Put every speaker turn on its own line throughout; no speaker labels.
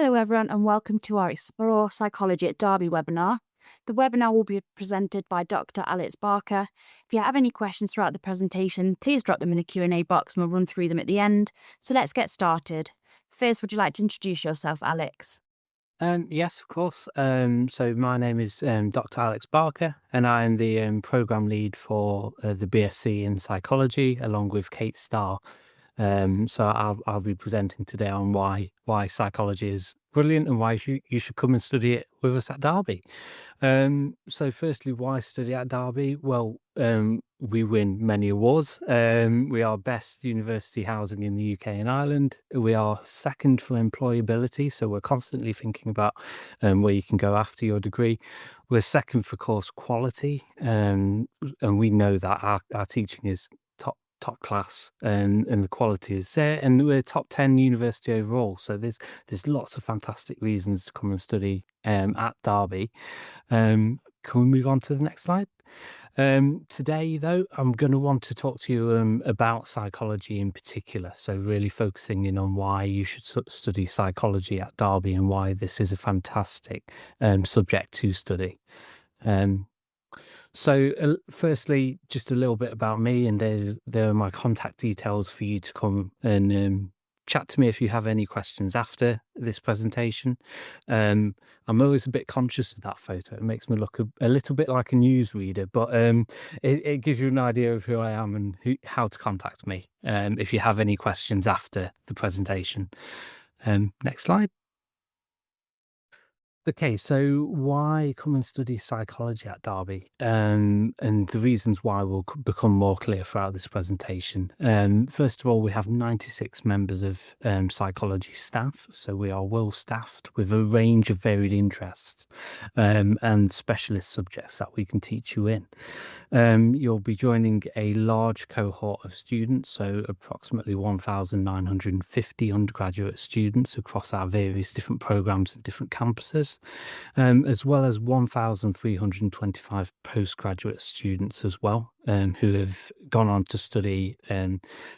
Hello, everyone, and welcome to our Explore Psychology at Derby webinar. The webinar will be presented by Dr. Alex Barker. If you have any questions throughout the presentation, please drop them in the Q&A box and we'll run through them at the end. So let's get started. First, would you like to introduce yourself, Alex?
Yes, of course. So my name is Dr. Alex Barker, and I am the program lead for the BSc in psychology, along with Kate Starr. So I'll be presenting today on why psychology is brilliant and why you should come and study it with us at Derby. So firstly, why study at Derby? Well, we win many awards. We are best university housing in the UK and Ireland. We are second for employability, so we're constantly thinking about where you can go after your degree. We're second for course quality, and we know that our teaching is top class, and the quality is there, and we're top 10 university overall. So there's lots of fantastic reasons to come and study at Derby. Can we move on to the next slide? Today, though, I'm going to want to talk to you about psychology in particular. So really focusing in on why you should study psychology at Derby and why this is a fantastic subject to study. So firstly, just a little bit about me, and there are my contact details for you to come and chat to me if you have any questions after this presentation. I'm always a bit conscious of that photo. It makes me look a little bit like a newsreader, but it gives you an idea of who I am and how to contact me if you have any questions after the presentation. Next slide. Okay, so why come and study psychology at Derby? And the reasons why will become more clear throughout this presentation. First of all, we have 96 members of psychology staff, so we are well staffed with a range of varied interests and specialist subjects that we can teach you in. You'll be joining a large cohort of students, so approximately 1,950 undergraduate students across our various different programs and different campuses, as well as 1,325 postgraduate students as well, who have gone on to study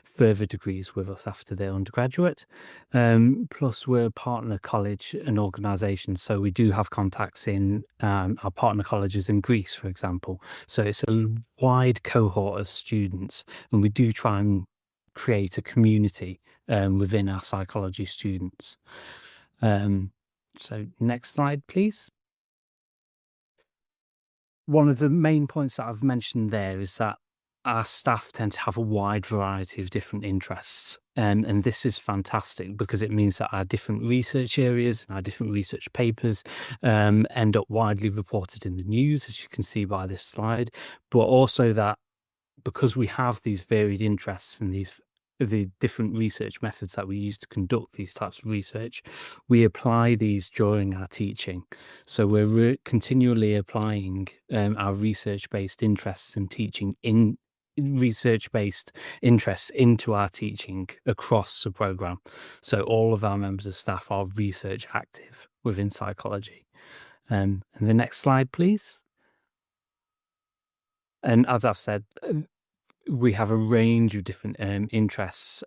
further degrees with us after their undergraduate. Plus, we're a partner college and organisation, so we do have contacts in our partner colleges in Greece, for example. So it's a wide cohort of students, and we do try and create a community within our psychology students. So next slide, please. One of the main points that I've mentioned there is that our staff tend to have a wide variety of different interests. And this is fantastic because it means that our different research areas and our different research papers end up widely reported in the news, as you can see by this slide, but also that because we have these varied interests and the different research methods that we use to conduct these types of research, we apply these during our teaching. So we're continually applying our research-based interests and teaching in research-based interests into our teaching across the program. So all of our members of staff are research active within psychology. And the next slide, please. And as I've said, we have a range of different interests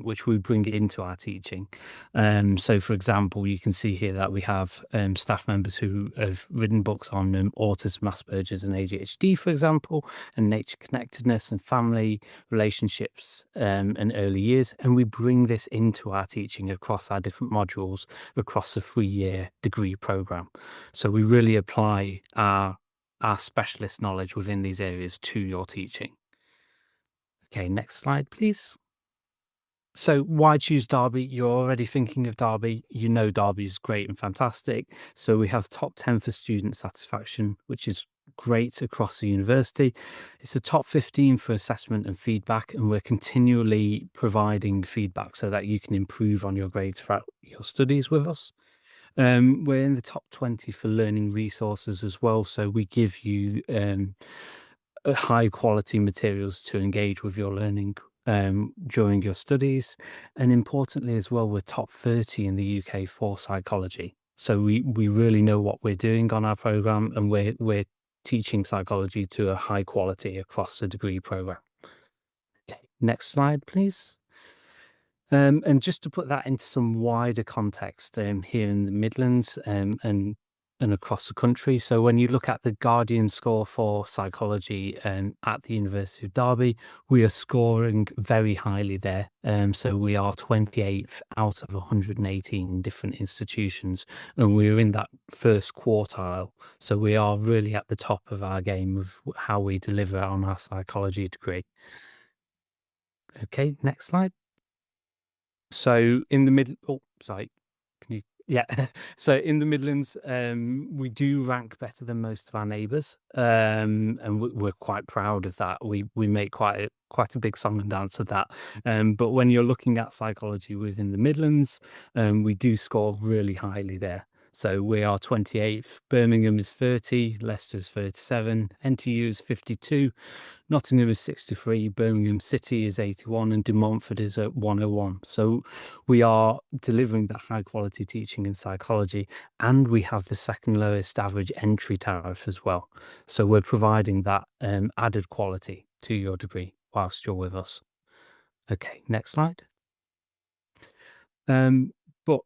which we bring into our teaching. So, for example, you can see here that we have staff members who have written books on autism, Asperger's and ADHD, for example, and nature connectedness and family relationships and early years. And we bring this into our teaching across our different modules across the 3-year degree program. So we really apply our specialist knowledge within these areas to your teaching. Okay, next slide, please. So why choose Derby? You're already thinking of Derby. You know Derby is great and fantastic. So we have top 10 for student satisfaction, which is great across the university. It's a top 15 for assessment and feedback, and we're continually providing feedback so that you can improve on your grades throughout your studies with us. We're in the top 20 for learning resources as well. So we give you high quality materials to engage with your learning during your studies. And importantly as well, we're top 30 in the UK for psychology. So we really know what we're doing on our program, and we're teaching psychology to a high quality across the degree program. Okay, next slide, please. And just to put that into some wider context, here in the Midlands, and across the country. So when you look at the Guardian score for psychology, at the University of Derby, we are scoring very highly there. So we are 28th out of 118 different institutions, and we're in that first quartile. So we are really at the top of our game of how we deliver on our psychology degree. Okay, next slide. So in the mid, oh, sorry, can you, yeah. So in the Midlands, we do rank better than most of our neighbours, and we're quite proud of that. We make quite a big song and dance of that. But when you're looking at psychology within the Midlands, we do score really highly there. So we are 28th, Birmingham is 30, Leicester is 37, NTU is 52, Nottingham is 63, Birmingham City is 81, and De Montfort is at 101. So we are delivering that high quality teaching in psychology, and we have the second lowest average entry tariff as well. So we're providing that added quality to your degree whilst you're with us. Okay, next slide. But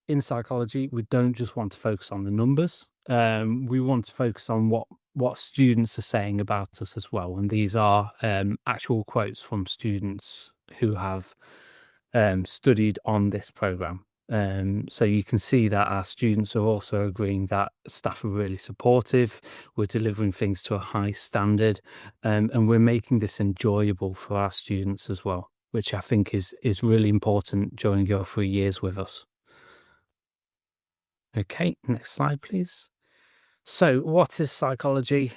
in psychology, we don't just want to focus on the numbers. We want to focus on what students are saying about us as well. And these are actual quotes from students who have studied on this program. So you can see that our students are also agreeing that staff are really supportive. We're delivering things to a high standard, and we're making this enjoyable for our students as well, which I think is really important during your 3 years with us. Okay, next slide, please. So, what is psychology?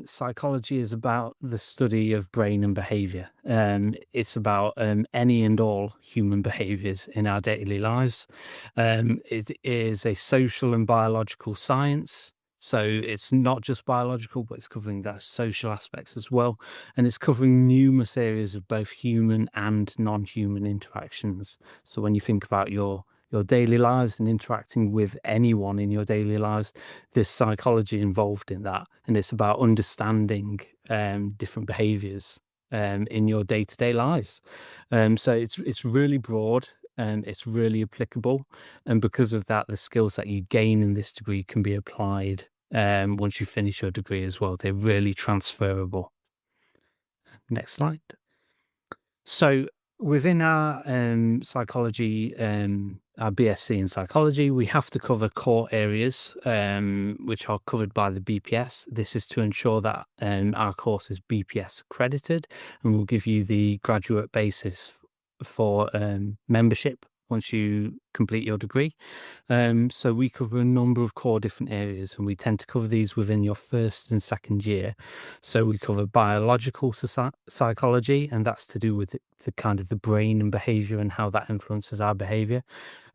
Psychology is about the study of brain and behavior. It's about any and all human behaviors in our daily lives. It is a social and biological science. So, it's not just biological, but it's covering that social aspects as well. And it's covering numerous areas of both human and non-human interactions. So, when you think about your daily lives and interacting with anyone in your daily lives, there's psychology involved in that, and it's about understanding different behaviors in your day-to-day lives. So it's really broad and it's really applicable, and because of that, the skills that you gain in this degree can be applied once you finish your degree as well. They're really transferable. Next slide. So within our psychology, our BSc in psychology, we have to cover core areas which are covered by the BPS. This is to ensure that our course is BPS accredited, and will give you the graduate basis for membership once you complete your degree. So we cover a number of core different areas, and we tend to cover these within your first and second year. So we cover biological psychology, and that's to do with the kind of the brain and behavior and how that influences our behavior.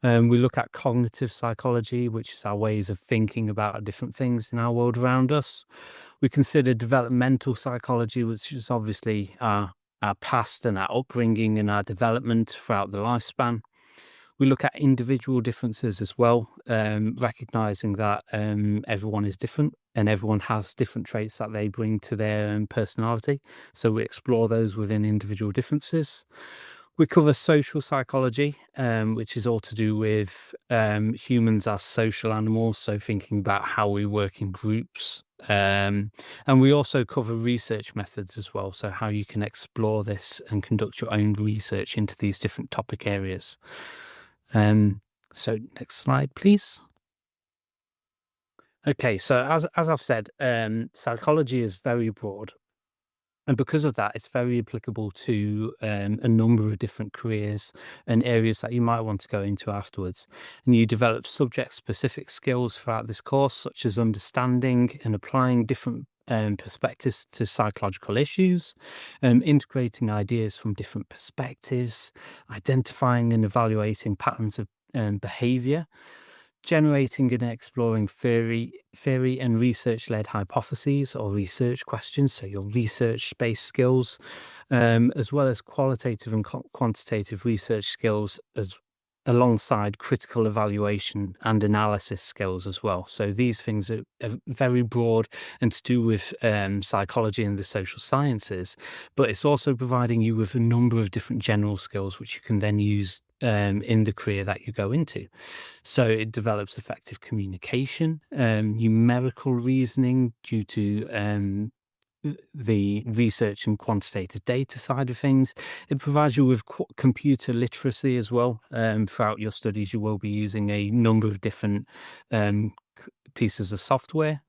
We look at cognitive psychology, which is our ways of thinking about different things in our world around us. We consider developmental psychology, which is obviously our past and our upbringing and our development throughout the lifespan. We look at individual differences as well, recognizing that everyone is different and everyone has different traits that they bring to their personality. So we explore those within individual differences. We cover social psychology, which is all to do with humans as social animals. So thinking about how we work in groups. And we also cover research methods as well. So how you can explore this and conduct your own research into these different topic areas. So next slide, please. Okay, so as I've said, psychology is very broad, and because of that, it's very applicable to a number of different careers and areas that you might want to go into afterwards. And you develop subject-specific skills throughout this course, such as understanding and applying different perspectives to psychological issues, integrating ideas from different perspectives, identifying and evaluating patterns of behavior, generating and exploring theory and research-led hypotheses or research questions, so your research-based skills, as well as qualitative and quantitative research skills alongside critical evaluation and analysis skills as well. So these things are very broad and to do with psychology and the social sciences, but it's also providing you with a number of different general skills which you can then use in the career that you go into. So it develops effective communication, numerical reasoning due to the research and quantitative data side of things. It provides you with computer literacy as well. Throughout your studies, you will be using a number of different pieces of software.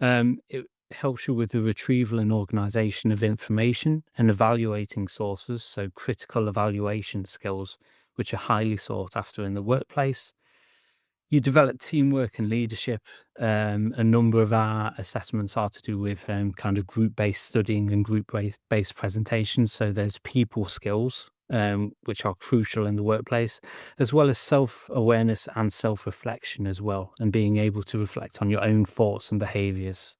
It helps you with the retrieval and organization of information and evaluating sources, so critical evaluation skills, which are highly sought after in the workplace. You develop teamwork and leadership. A number of our assessments are to do with kind of group-based studying and group-based presentations. So there's people skills, which are crucial in the workplace, as well as self-awareness and self-reflection as well, and being able to reflect on your own thoughts and behaviors,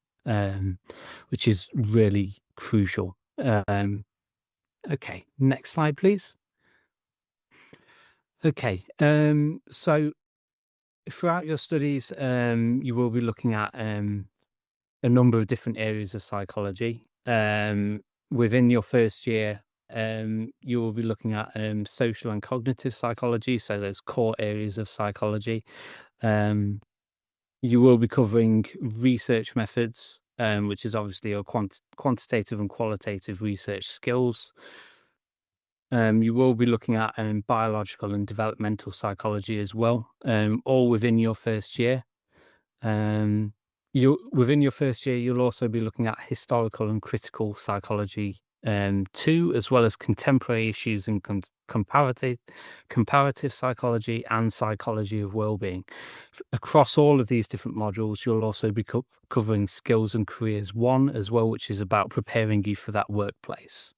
which is really crucial. Okay, next slide, please. Okay, so throughout your studies, you will be looking at a number of different areas of psychology. Within your first year, you will be looking at social and cognitive psychology, so those core areas of psychology. You will be covering research methods, which is obviously your quantitative and qualitative research skills. You will be looking at biological and developmental psychology as well, all within your first year. Within your first year, you'll also be looking at historical and critical psychology too, as well as contemporary issues in comparative psychology and psychology of well-being. Across all of these different modules, you'll also be covering skills and careers 1 as well, which is about preparing you for that workplace.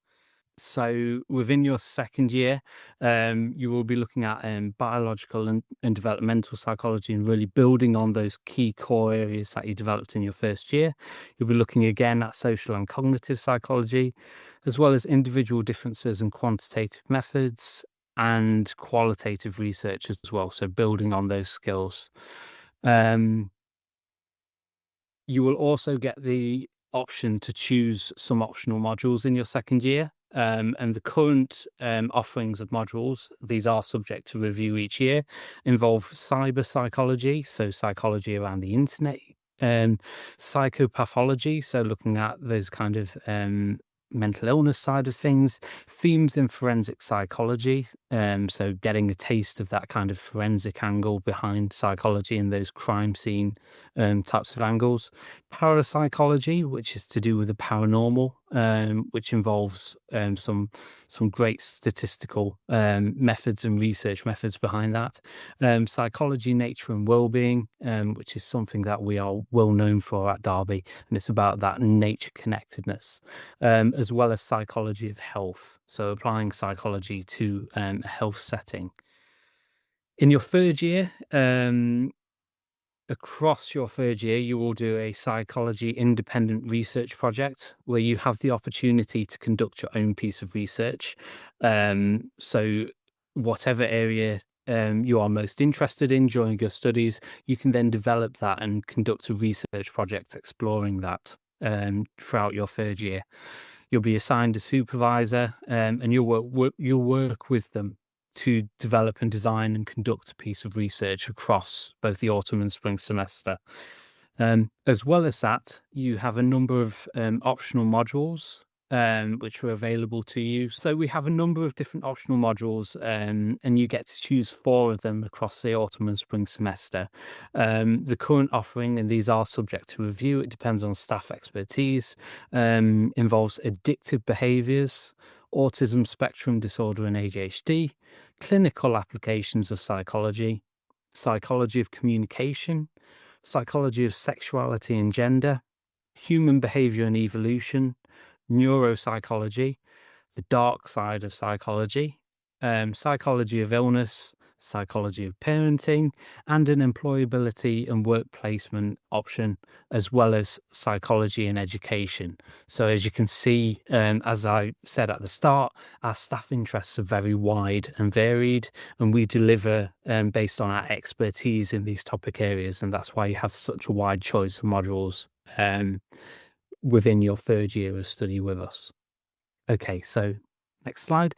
So within your second year, you will be looking at biological and developmental psychology and really building on those key core areas that you developed in your first year. You'll be looking again at social and cognitive psychology, as well as individual differences and quantitative methods and qualitative research as well. So building on those skills. You will also get the option to choose some optional modules in your second year. And the current offerings of modules, these are subject to review each year, involve cyber psychology, so psychology around the internet, psychopathology, so looking at those kind of mental illness side of things, themes in forensic psychology, so getting a taste of that kind of forensic angle behind psychology and those crime scene types of angles, parapsychology, which is to do with the paranormal, which involves some great statistical methods and research methods behind that, psychology, nature and well-being, which is something that we are well known for at Derby, and it's about that nature connectedness, as well as psychology of health, so applying psychology to a health setting. In your third year, across your third year, you will do a psychology independent research project where you have the opportunity to conduct your own piece of research. So whatever area you are most interested in during your studies, you can then develop that and conduct a research project exploring that throughout your third year. You'll be assigned a supervisor, and you'll work with them to develop and design and conduct a piece of research across both the autumn and spring semester. As well as that, you have a number of optional modules which are available to you. So we have a number of different optional modules, and you get to choose 4 of them across the autumn and spring semester. The current offering, and these are subject to review, it depends on staff expertise, involves addictive behaviours, autism spectrum disorder and ADHD, clinical applications of psychology, psychology of communication, psychology of sexuality and gender, human behavior and evolution, neuropsychology, the dark side of psychology, psychology of illness, psychology of parenting, and an employability and work placement option, as well as psychology and education. So as you can see, as I said at the start, our staff interests are very wide and varied, and we deliver based on our expertise in these topic areas, and that's why you have such a wide choice of modules within your third year of study with us. Okay, so next slide.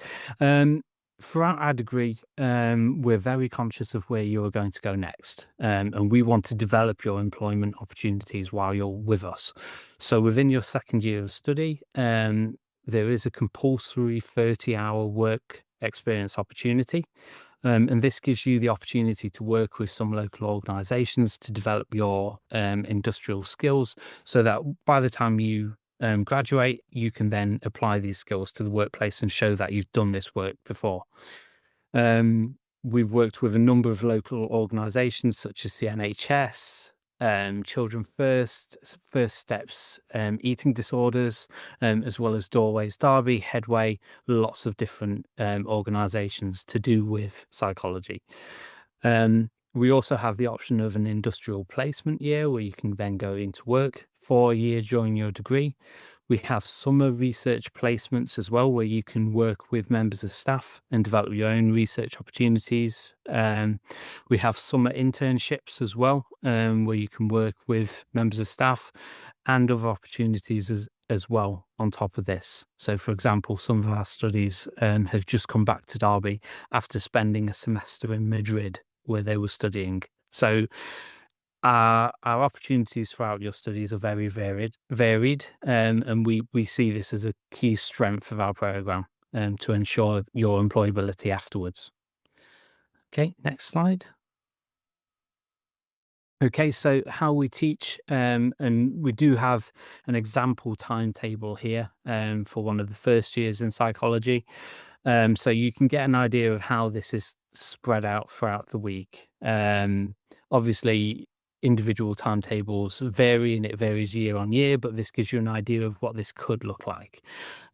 Throughout our degree, we're very conscious of where you are going to go next, and we want to develop your employment opportunities while you're with us. So within your second year of study, there is a compulsory 30-hour work experience opportunity. And this gives you the opportunity to work with some local organisations to develop your industrial skills, so that by the time you graduate, you can then apply these skills to the workplace and show that you've done this work before. We've worked with a number of local organisations such as the NHS, Children First, First Steps, Eating Disorders, as well as Doorways Derby, Headway, lots of different organisations to do with psychology. We also have the option of an industrial placement year where you can then go into work for a year during your degree. We have summer research placements as well, where you can work with members of staff and develop your own research opportunities. We have summer internships as well, where you can work with members of staff and other opportunities as well on top of this. So, for example, some of our studies have just come back to Derby after spending a semester in Madrid where they were studying. So our opportunities throughout your studies are very varied, and we see this as a key strength of our program to ensure your employability afterwards. Okay, next slide. Okay, so how we teach, and we do have an example timetable here for one of the first years in psychology. So you can get an idea of how this is spread out throughout the week. Obviously, individual timetables vary and it varies year on year, but this gives you an idea of what this could look like.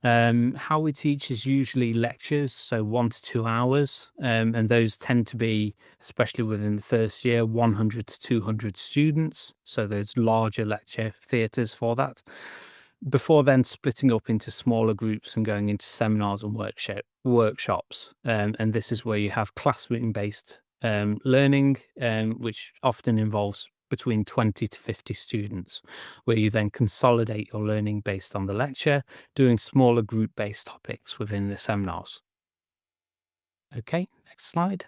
How we teach is usually lectures, so 1 to 2 hours, and those tend to be, especially within the first year, 100 to 200 students. So there's larger lecture theatres for that. Before then splitting up into smaller groups and going into seminars and workshops. And this is where you have classroom-based learning, which often involves between 20 to 50 students, where you then consolidate your learning based on the lecture, doing smaller group-based topics within the seminars. Okay, next slide.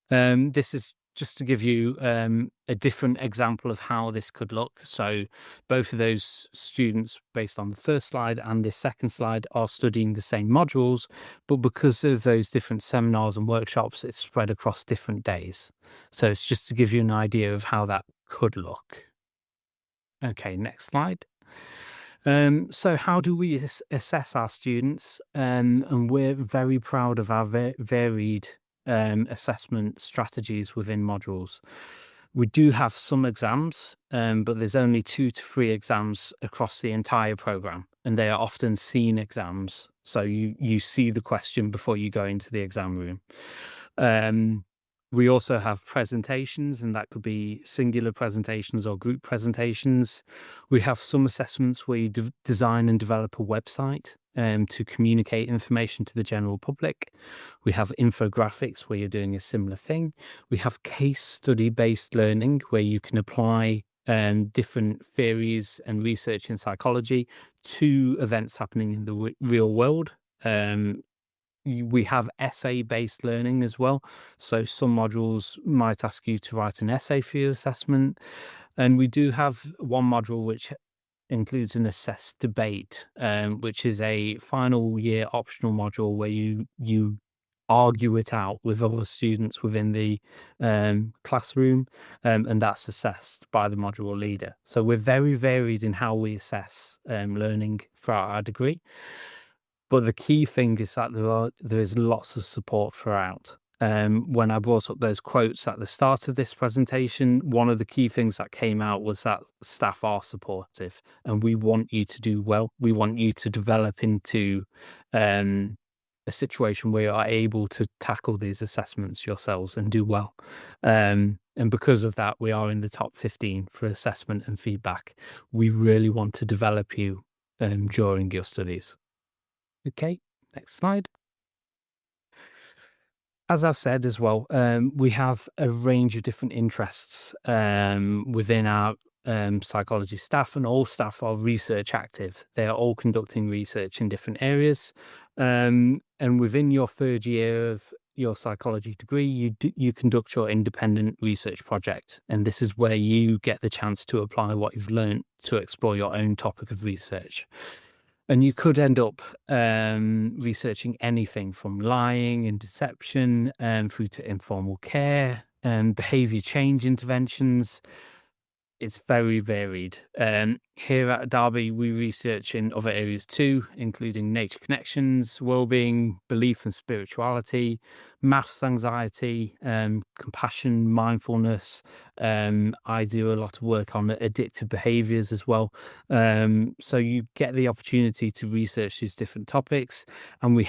This is just to give you a different example of how this could look. So both of those students, based on the first slide and this second slide, are studying the same modules, but because of those different seminars and workshops, it's spread across different days. So it's just to give you an idea of how that could look. Okay, next slide. So how do we assess our students? And we're very proud of our varied assessment strategies within modules. We do have some exams, but there's only 2 to 3 exams across the entire program, and they are often seen exams. So you see the question before you go into the exam room. We also have presentations, and that could be singular presentations or group presentations. We have some assessments where you design and develop a website to communicate information to the general public. We have infographics where you're doing a similar thing. We have case study based learning where you can apply different theories and research in psychology to events happening in the real world. We have essay-based learning as well. So some modules might ask you to write an essay for your assessment. And we do have one module which includes an assessed debate, which is a final year optional module where you argue it out with other students within the classroom, and that's assessed by the module leader. So we're very varied in how we assess learning throughout our degree. But the key thing is that there is lots of support throughout. When I brought up those quotes at the start of this presentation, one of the key things that came out was that staff are supportive, and we want you to do well. We want you to develop into a a situation where you are able to tackle these assessments yourselves and do well. And because of that, we are in the top 15 for assessment and feedback. We really want to develop you during your studies. Okay, next slide. As I've said as well, we have a range of different interests within our psychology staff, and all staff are research active. They are all conducting research in different areas. And within your third year of your psychology degree, you conduct your independent research project. And this is where you get the chance to apply what you've learned to explore your own topic of research. And you could end up researching anything from lying and deception through to informal care and behavior change interventions. It's very varied. Here at Derby, we research in other areas too, including nature connections, well-being, belief and spirituality, maths, anxiety, compassion, mindfulness. I do a lot of work on addictive behaviors as well. So you get the opportunity to research these different topics, and we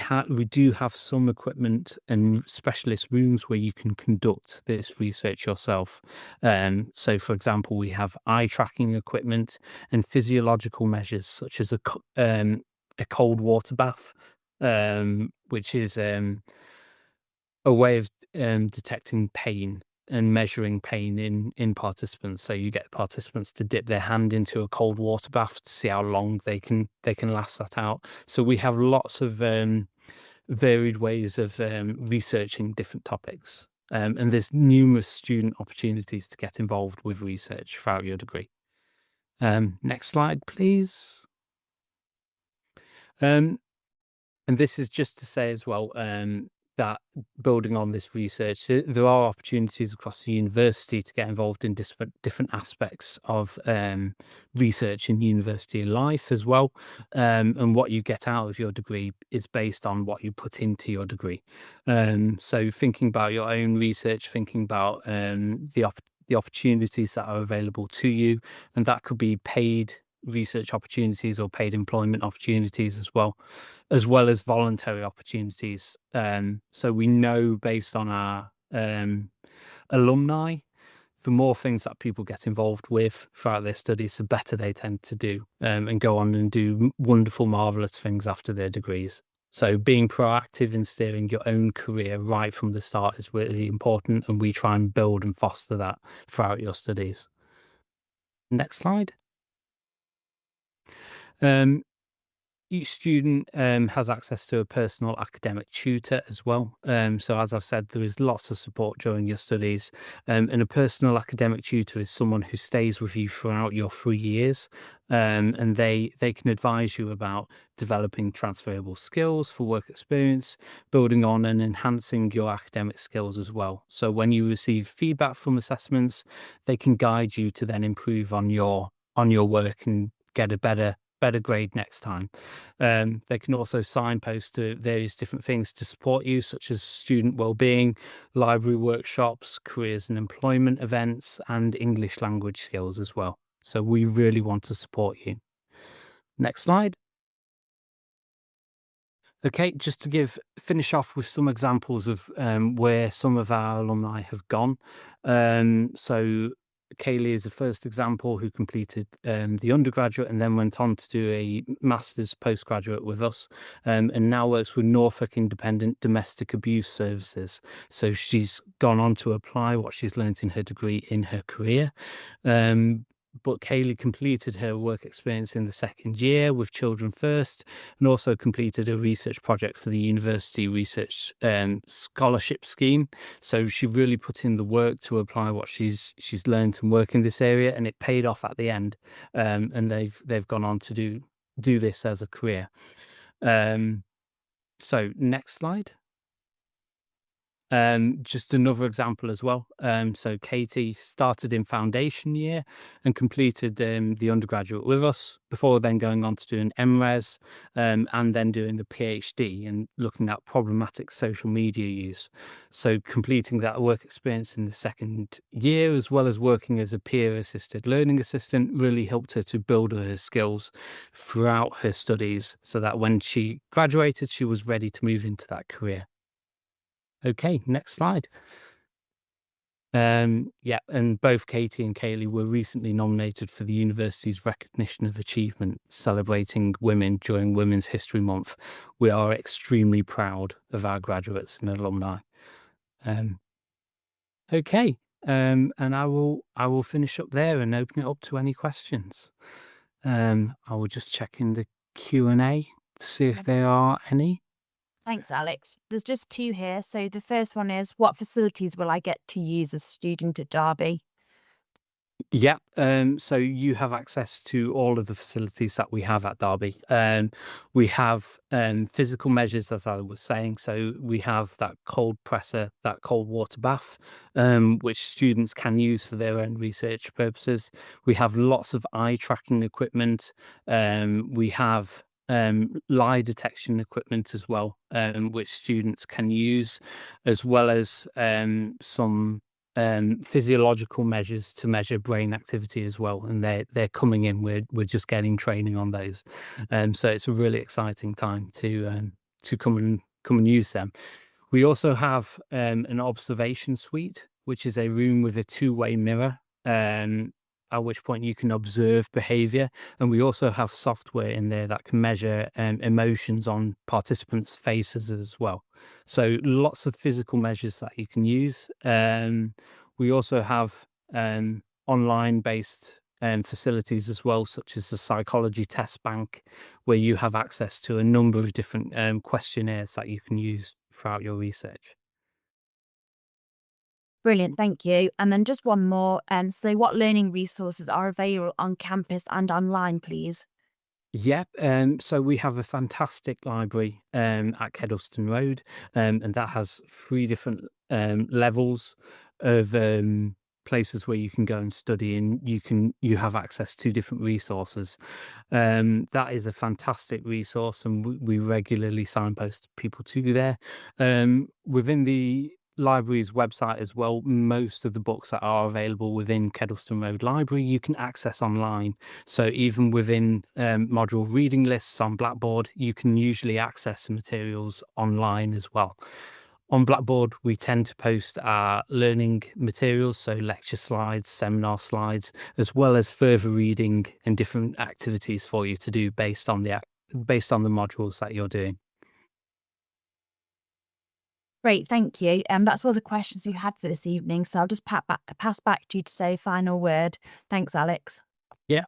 do have some equipment and specialist rooms where you can conduct this research yourself. So, for example, we have eye tracking equipment and physiological measures such as a cold water bath, which is a way of detecting pain and measuring pain in participants. So you get participants to dip their hand into a cold water bath to see how long they can last that out. So we have lots of varied ways of researching different topics. And there's numerous student opportunities to get involved with research throughout your degree. Next slide, please. And this is just to say as well that building on this research, there are opportunities across the university to get involved in different aspects of research in university life as well. And what you get out of your degree is based on what you put into your degree. So thinking about your own research, thinking about the opportunities that are available to you, and that could be paid research opportunities or paid employment opportunities as well as voluntary opportunities. So we know based on our alumni, the more things that people get involved with throughout their studies, the better they tend to do and go on and do wonderful, marvelous things after their degrees. So being proactive in steering your own career right from the start is really important, and we try and build and foster that throughout your studies. Next slide. Each student has access to a personal academic tutor as well. So as I've said, there is lots of support during your studies. And a personal academic tutor is someone who stays with you throughout your 3 years. And they can advise you about developing transferable skills for work experience, building on and enhancing your academic skills as well. So when you receive feedback from assessments, they can guide you to then improve on your work and get a better grade next time. They can also signpost to various different things to support you, such as student wellbeing, library workshops, careers and employment events, and English language skills as well. So we really want to support you. Next slide. Okay, just to finish off with some examples of where some of our alumni have gone. So Kaylee is the first example who completed the undergraduate and then went on to do a master's postgraduate with us, and now works with Norfolk Independent Domestic Abuse Services. So she's gone on to apply what she's learnt in her degree in her career. But Kaylee completed her work experience in the second year with Children First, and also completed a research project for the university research scholarship scheme. So she really put in the work to apply what she's learned and work in this area, and it paid off at the end. And they've gone on to do this as a career. So next slide. Just another example as well. So Katie started in foundation year and completed the undergraduate with us before then going on to do an MRes and then doing the PhD and looking at problematic social media use. So completing that work experience in the second year, as well as working as a peer assisted learning assistant, really helped her to build her skills throughout her studies so that when she graduated, she was ready to move into that career. Okay, next slide. Yeah, and both Katie and Kaylee were recently nominated for the university's Recognition of Achievement, celebrating women during Women's History Month. We are extremely proud of our graduates and alumni. Okay, and I will finish up there and open it up to any questions. I will just check in the Q&A to see if there are any.
Thanks, Alex. There's just two here. So the first one is, what facilities will I get to use as a student at Derby?
Yeah, so you have access to all of the facilities that we have at Derby. We have physical measures, as I was saying. So we have that cold presser, that cold water bath, which students can use for their own research purposes. We have lots of eye tracking equipment. We have lie detection equipment as well, which students can use, as well as some physiological measures to measure brain activity as well, and they're coming in. We're just getting training on those, so it's a really exciting time to come and use them. We also have an observation suite, which is a room with a two-way mirror, at which point you can observe behavior. And we also have software in there that can measure emotions on participants' faces as well. So lots of physical measures that you can use. We also have online based facilities as well, such as the psychology test bank, where you have access to a number of different questionnaires that you can use throughout your research.
Brilliant, thank you. And then just one more. So what learning resources are available on campus and online, please?
Yeah, so we have a fantastic library at Kedleston Road, and that has 3 different levels of places where you can go and study, and you have access to different resources. That is a fantastic resource, and we regularly signpost people to there. Within the library's website as well, most of the books that are available within Kedleston Road Library you can access online. So even within module reading lists on Blackboard, you can usually access the materials online as well. On Blackboard, we tend to post our learning materials, so lecture slides, seminar slides, as well as further reading and different activities for you to do based on the modules that you're doing.
Great, thank you. That's all the questions you had for this evening. So I'll just pass back to you to say a final word. Thanks, Alex.
Yeah.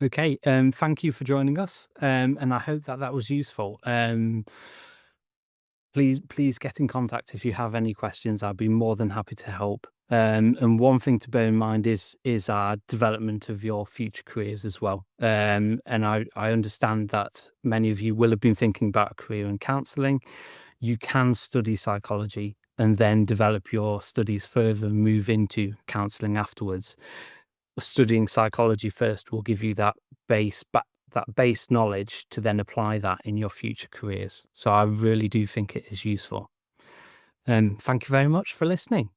Okay. Thank you for joining us. And I hope that was useful. Please get in contact if you have any questions. I'd be more than happy to help. And one thing to bear in mind is our development of your future careers as well. And I understand that many of you will have been thinking about a career in counselling. You can study psychology and then develop your studies further and move into counselling afterwards. Studying psychology first will give you that base knowledge to then apply that in your future careers. So I really do think it is useful. And thank you very much for listening.